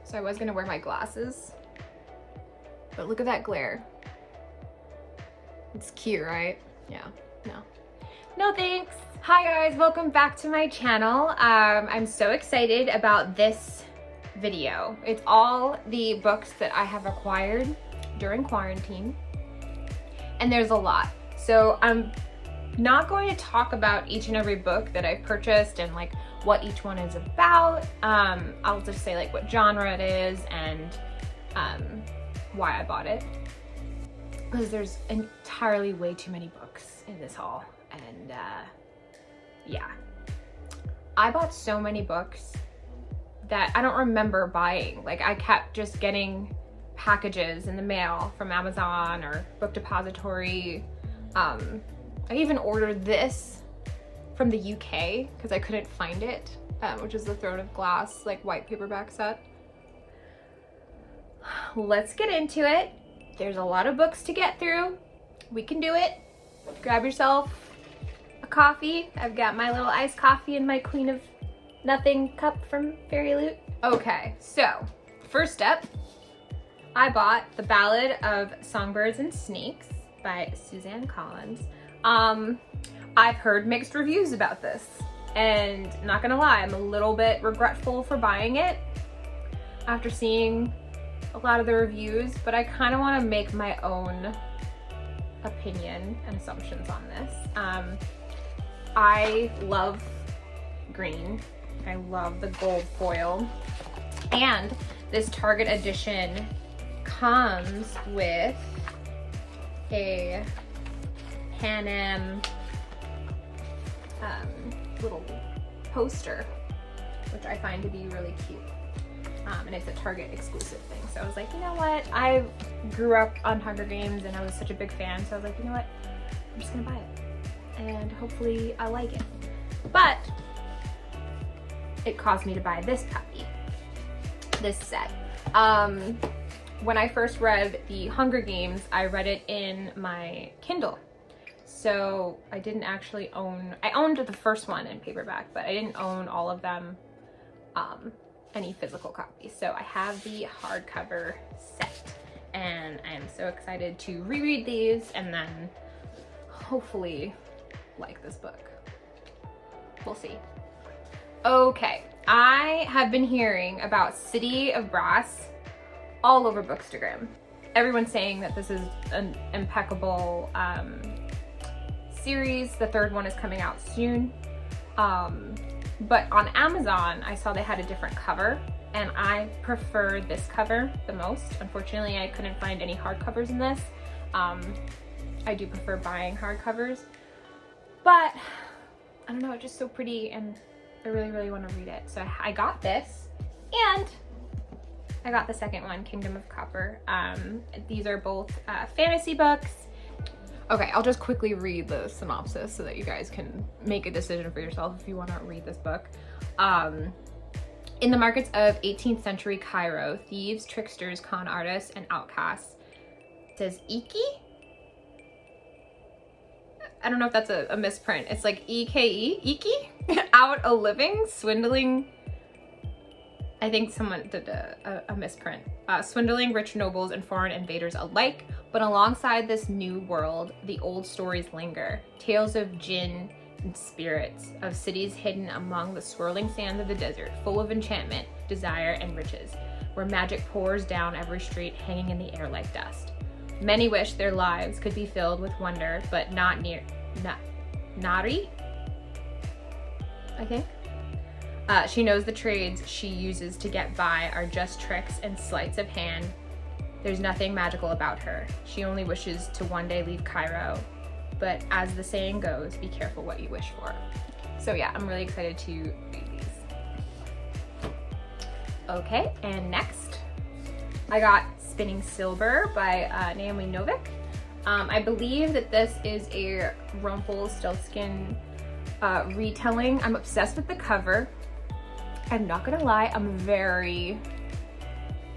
So I was gonna wear my glasses, but look at that glare. It's cute, right? Yeah, no thanks. Hi guys, welcome back to my channel. I'm so excited about this video. It's all the books that I have acquired during quarantine, and there's a lot. So I'm not going to talk about each and every book that I've purchased and like what each one is about. I'll just say like what genre it is and why I bought it, because there's entirely way too many books in this haul. And yeah, I bought so many books that I don't remember buying. Like I kept just getting packages in the mail from Amazon or Book Depository. I even ordered this from the UK because I couldn't find it, which is the Throne of Glass like white paperback set. Let's get into it. There's a lot of books to get through. We can do it. Grab yourself a coffee. I've got my little iced coffee in my Queen of Nothing cup from Fairy Loot. Okay, so first step, I bought The Ballad of Songbirds and Snakes by Suzanne Collins. I've heard mixed reviews about this, and not gonna lie, I'm a little bit regretful for buying it after seeing a lot of the reviews, but I kind of want to make my own opinion and assumptions on this. I love green. I love the gold foil, and this Target edition comes with a Panem little poster, which I find to be really cute. And it's a Target exclusive thing. So I was like, you know what? I grew up on Hunger Games and I was such a big fan. So I was like, you know what? I'm just gonna buy it. And hopefully I like it. But it caused me to buy this puppy, this set. When I first read the Hunger Games, I read it in my Kindle. So I didn't actually I owned the first one in paperback, but I didn't own all of them, any physical copies. So I have the hardcover set, and I am so excited to reread these and then hopefully like this book. We'll see. Okay, I have been hearing about City of Brass all over Bookstagram. Everyone's saying that this is an impeccable series. The third one is coming out soon. But on Amazon, I saw they had a different cover, and I prefer this cover the most. Unfortunately, I couldn't find any hardcovers in this. I do prefer buying hardcovers, but I don't know, it's just so pretty and I really, really want to read it. So I got this, and I got the second one, Kingdom of Copper. These are both fantasy books. Okay, I'll just quickly read the synopsis so that you guys can make a decision for yourself if you want to read this book. In the markets of 18th century Cairo, thieves, tricksters, con artists, and outcasts. It says Iki? I don't know if that's a misprint. It's like E-K-E, Iki? Out a living, swindling. I think someone did a misprint. Swindling rich nobles and foreign invaders alike. But alongside this new world, the old stories linger. Tales of jinn and spirits, of cities hidden among the swirling sands of the desert, full of enchantment, desire, and riches, where magic pours down every street, hanging in the air like dust. Many wish their lives could be filled with wonder, but Nari, I think. She knows the trades she uses to get by are just tricks and sleights of hand. There's nothing magical about her. She only wishes to one day leave Cairo. But as the saying goes, be careful what you wish for. So yeah, I'm really excited to read these. Okay, and next, I got Spinning Silver by Naomi Novik. I believe that this is a Rumpelstiltskin retelling. I'm obsessed with the cover. I'm not gonna lie, I'm very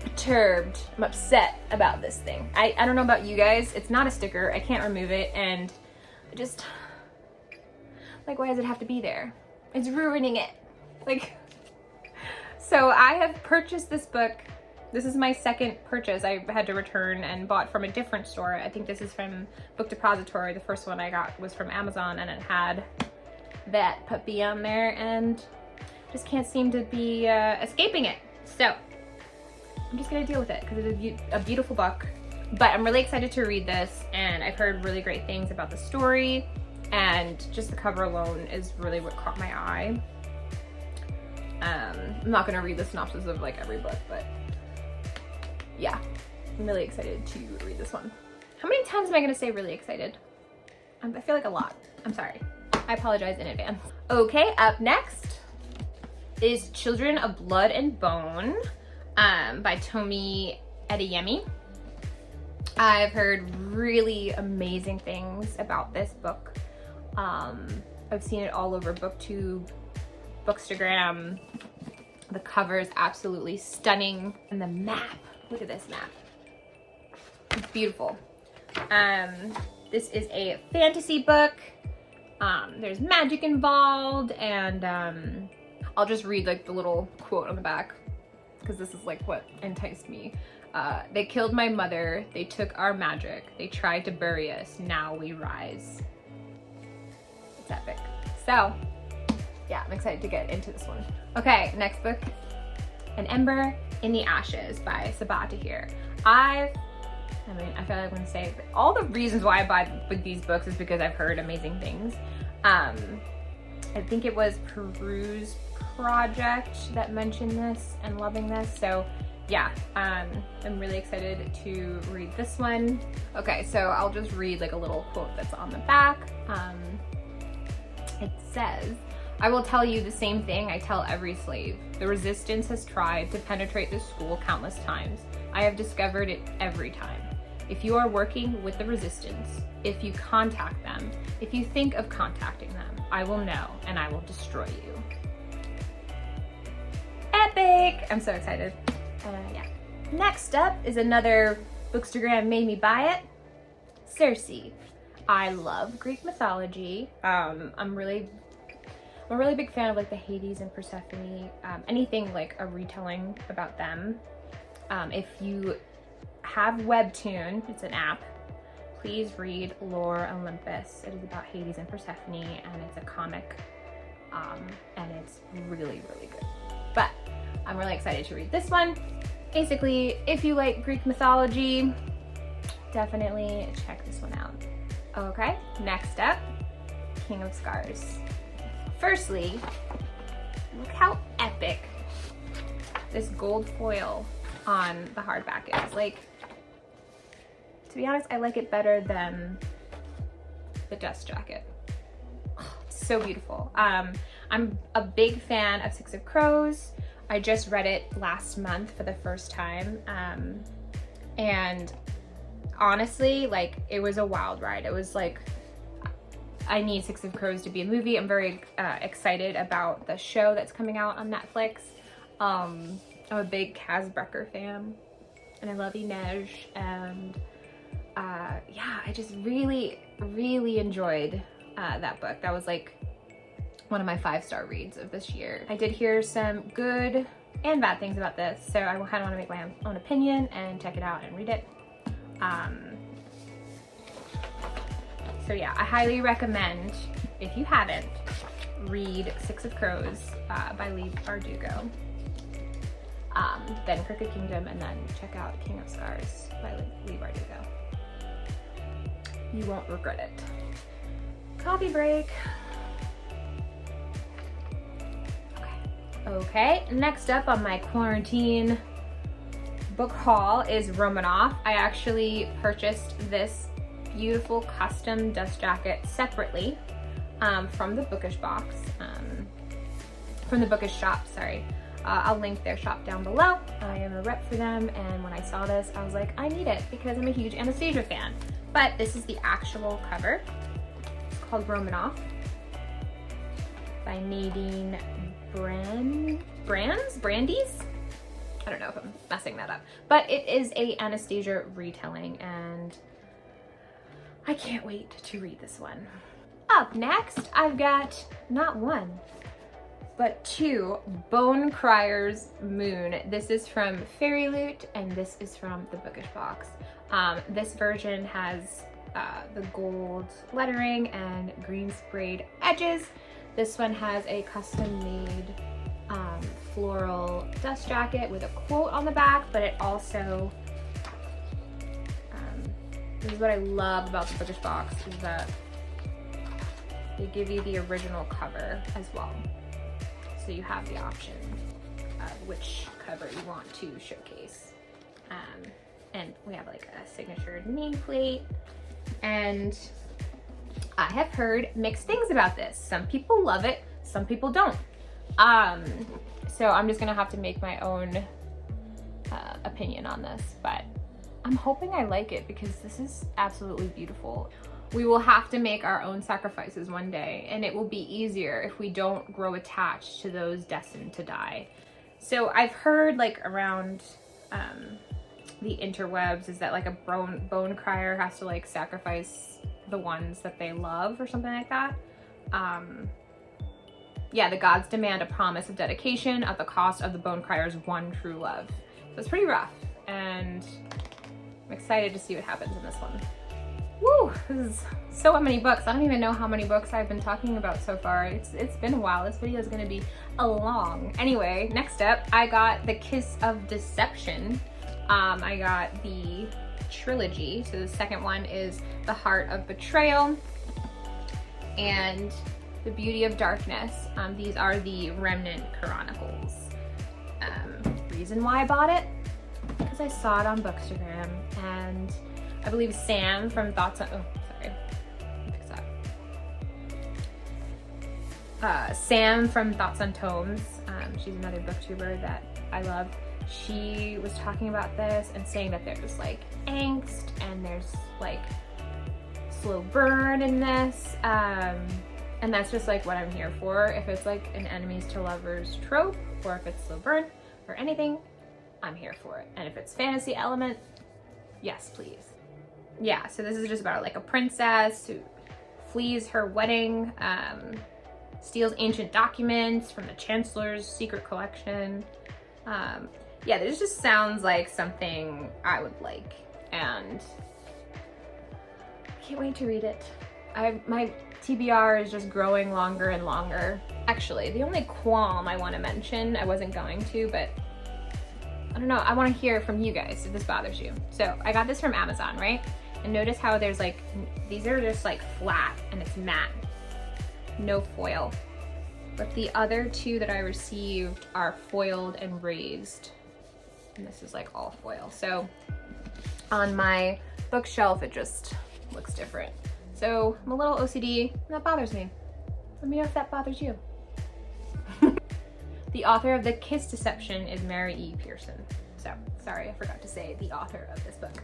perturbed. I'm upset about this thing. I don't know about you guys. It's not a sticker. I can't remove it, and I just, like, why does it have to be there? It's ruining it. Like, so I have purchased this book This is my second purchase. I had to return and bought from a different store. I think this is from Book Depository. The first one I got was from Amazon, and it had that puppy on there, and just can't seem to be escaping it. So I'm just gonna deal with it because it's a beautiful book. But I'm really excited to read this, and I've heard really great things about the story, and just the cover alone is really what caught my eye. I'm not gonna read the synopsis of like every book, but yeah, I'm really excited to read this one. How many times am I gonna say really excited? I feel like a lot. I'm sorry. I apologize in advance. Okay, up next is Children of Blood and Bone by Tomi Adeyemi. I've heard really amazing things about this book. I've seen it all over BookTube, Bookstagram. The cover is absolutely stunning. And the map, look at this map. It's beautiful. This is a fantasy book. There's magic involved, and I'll just read like the little quote on the back because this is like what enticed me. They killed my mother, they took our magic, they tried to bury us, now we rise. It's epic. So, yeah, I'm excited to get into this one. Okay, next book, An Ember in the Ashes by Sabaa Tahir. I feel like I'm gonna say all the reasons why I buy these books is because I've heard amazing things. I think it was Peru's Project that mentioned this and loving this, so yeah, I'm really excited to read this one. Okay, so I'll just read like a little quote that's on the back. It says, "I will tell you the same thing I tell every slave. The resistance has tried to penetrate this school countless times. I have discovered it every time. If you are working with the resistance, if you contact them, if you think of contacting them, I will know and I will destroy you." Epic! I'm so excited. Yeah. Next up is another Bookstagram made me buy it, Circe. I love Greek mythology. I'm a really big fan of like the Hades and Persephone, anything like a retelling about them. If you have Webtoon, it's an app, please read Lore Olympus. It is about Hades and Persephone, and it's a comic, and it's really, really good. But I'm really excited to read this one. Basically, if you like Greek mythology, definitely check this one out. Okay, next up, King of Scars. Firstly, look how epic this gold foil on the hardback is. Like, to be honest, I like it better than the dust jacket. Oh, it's so beautiful. I'm a big fan of Six of Crows. I just read it last month for the first time. And honestly, like, it was a wild ride. It was like, I need Six of Crows to be a movie. I'm very excited about the show that's coming out on Netflix. I'm a big Kaz Brecker fan, and I love Ines, and yeah, I just really, really enjoyed that book. That was like one of my 5-star reads of this year. I did hear some good and bad things about this, so I kind of want to make my own opinion and check it out and read it. So yeah, I highly recommend, if you haven't, read Six of Crows by Leigh Bardugo, then Crooked Kingdom, and then check out King of Scars by Leigh Bardugo. You won't regret it. Coffee break. Okay, next up on my quarantine book haul is Romanoff. I actually purchased this beautiful custom dust jacket separately from the Bookish box, from the Bookish shop, sorry. I'll link their shop down below. I am a rep for them, and when I saw this, I was like, I need it because I'm a huge Anastasia fan. But this is the actual cover. It's called Romanoff by Nadine Brandes? I don't know if I'm messing that up, but it is a Anastasia retelling, and I can't wait to read this one. Up next, I've got not one, but two, Bone Crier's Moon. This is from Fairy Loot, and this is from the Bookish box. This version has the gold lettering and green sprayed edges. This one has a custom made floral dust jacket with a quote on the back, but it also, this is what I love about the Bookish box, is that they give you the original cover as well. So you have the option of which cover you want to showcase. And we have like a signature nameplate. And I have heard mixed things about this. Some people love it, some people don't. So I'm just gonna have to make my own opinion on this, but I'm hoping I like it because this is absolutely beautiful. We will have to make our own sacrifices one day, and it will be easier if we don't grow attached to those destined to die. So I've heard like around the interwebs is that like a bone crier has to like sacrifice the ones that they love or something like that. Yeah, the gods demand a promise of dedication at the cost of the bone crier's one true love. So it's pretty rough, and I'm excited to see what happens in this one. Woo, this is so many books. I don't even know how many books I've been talking about so far. It's been a while. This video is gonna be long. Anyway, next up, I got the Kiss of Deception. I got the trilogy. So the second one is The Heart of Betrayal and The Beauty of Darkness. These are the Remnant Chronicles. Reason why I bought it? Because I saw it on Bookstagram, and I believe Sam from Thoughts on, oh, sorry, fix that. Sam from Thoughts on Tomes, she's another booktuber that I love. She was talking about this and saying that there's like angst and there's like slow burn in this. And that's just like what I'm here for. If it's like an enemies to lovers trope, or if it's slow burn or anything, I'm here for it. And if it's fantasy element, yes, please. Yeah, so this is just about like a princess who flees her wedding, steals ancient documents from the Chancellor's secret collection. Yeah, this just sounds like something I would like, and I can't wait to read it. My TBR is just growing longer and longer. Actually, the only qualm I want to mention, I wasn't going to, but I don't know, I want to hear from you guys if this bothers you. So I got this from Amazon, right? And notice how there's like, these are just like flat and it's matte, no foil. But the other two that I received are foiled and raised. And this is like all foil. So on my bookshelf, it just looks different. So I'm a little OCD, and that bothers me. Let me know if that bothers you. The author of The Kiss Deception is Mary E. Pearson. So sorry, I forgot to say the author of this book.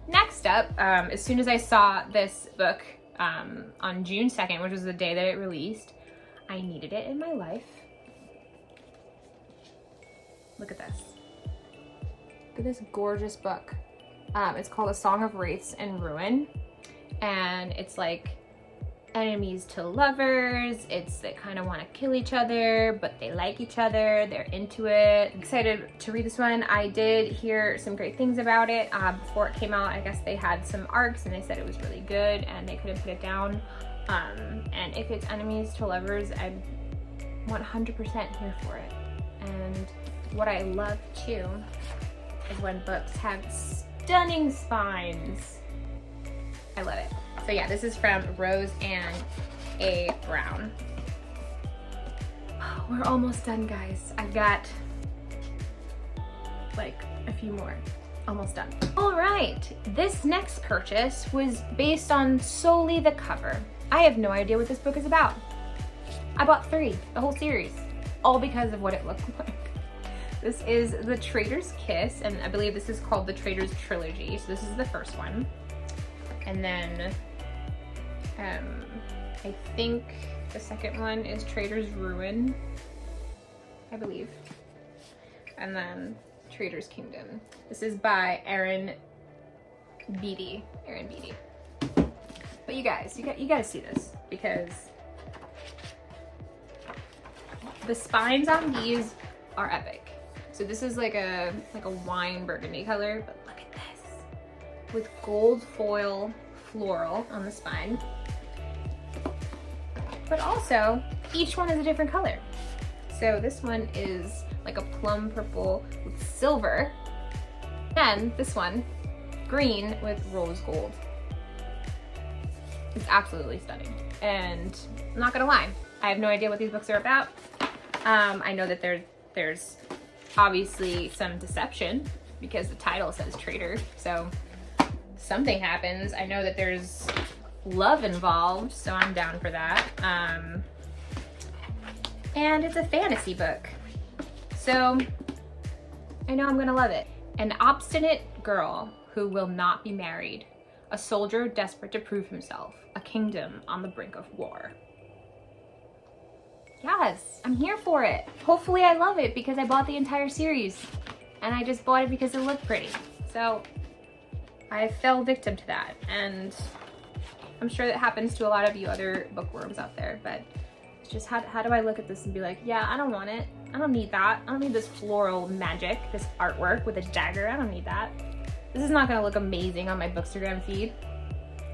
Next up, as soon as I saw this book on June 2nd, which was the day that it released, I needed it in my life. Look at this. Look at this gorgeous book. It's called A Song of Wraiths and Ruin. And it's like enemies to lovers. It's they kind of want to kill each other, but they like each other. They're into it. I'm excited to read this one. I did hear some great things about it. Before it came out, I guess they had some arcs and they said it was really good and they couldn't put it down. And if it's enemies to lovers, I'm 100% here for it. And what I love too is when books have stunning spines. I love it. So yeah, this is from Rose Ann A. Brown. We're almost done, guys. I've got like a few more. Almost done. All right, this next purchase was based on solely the cover. I have no idea what this book is about. I bought 3, the whole series, all because of what it looked like. This is The Trader's Kiss, and I believe this is called the Traders Trilogy. So this is the first one. And then I think the second one is Trader's Ruin, I believe. And then Trader's Kingdom. This is by Aaron Beatty. But you guys, you got to see this because The spines on these are epic. So this is like a wine burgundy color, but look at this. With gold foil floral on the spine. But also, each one is a different color. So this one is like a plum purple with silver. And this one, green with rose gold. It's absolutely stunning. And I'm not gonna lie, I have no idea what these books are about. I know that there's obviously some deception because the title says traitor, so something happens. I know that there's love involved, so I'm down for that. And it's a fantasy book, so I know I'm gonna love it. An obstinate girl who will not be married, a soldier desperate to prove himself, a kingdom on the brink of war. Yes, I'm here for it. Hopefully I love it because I bought the entire series and I just bought it because it looked pretty. So I fell victim to that, and I'm sure that happens to a lot of you other bookworms out there, but it's just how do I look at this and be like, yeah, I don't want it. I don't need that. I don't need this floral magic, this artwork with a dagger. I don't need that. This is not gonna look amazing on my Bookstagram feed.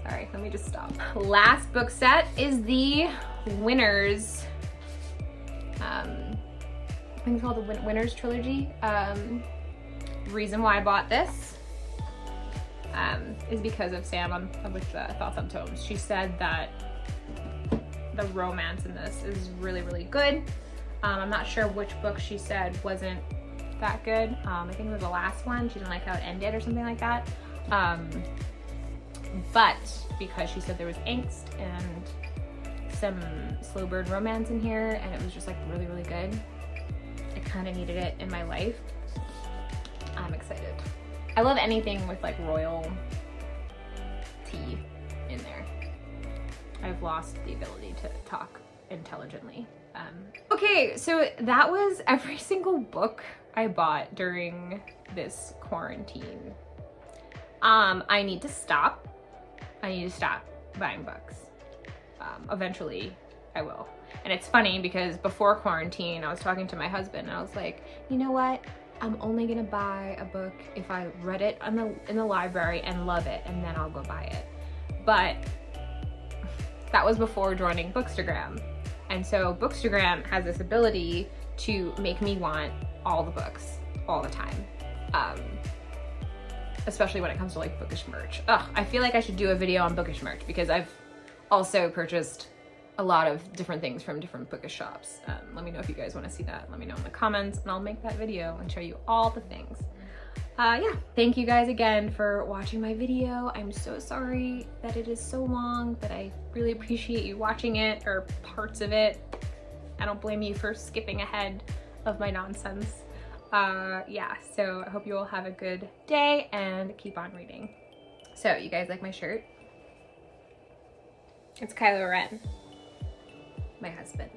Sorry, let me just stop. Last book set is the Winners, I think it's called the Winners Trilogy. Reason why I bought this is because of Sam with Thoughts on Tomes. She said that the romance in this is really, really good. I'm not sure which book she said wasn't that good. I think it was the last one. She didn't like how it ended or something like that. But because she said there was angst and some slow burn romance in here, and it was just like really, really good. I kind of needed it in my life. I'm excited. I love anything with like royal tea in there. I've lost the ability to talk intelligently. Okay, so that was every single book I bought during this quarantine. I need to stop. I need to stop buying books. Eventually I will. And it's funny because before quarantine, I was talking to my husband and I was like, you know what? I'm only gonna buy a book if I read it in the library and love it, and then I'll go buy it. But that was before joining Bookstagram. And so Bookstagram has this ability to make me want all the books all the time. Especially when it comes to like Bookish merch. Ugh, I feel like I should do a video on Bookish merch because I've also purchased a lot of different things from different Bookish shops. Let me know if you guys want to see that. Let me know in the comments and I'll make that video and show you all the things. Yeah, thank you guys again for watching my video. I'm so sorry that it is so long, but I really appreciate you watching it, or parts of it. I don't blame you for skipping ahead of my nonsense. Yeah, so I hope you all have a good day and keep on reading. So, you guys like my shirt? It's Kylo Ren, my husband.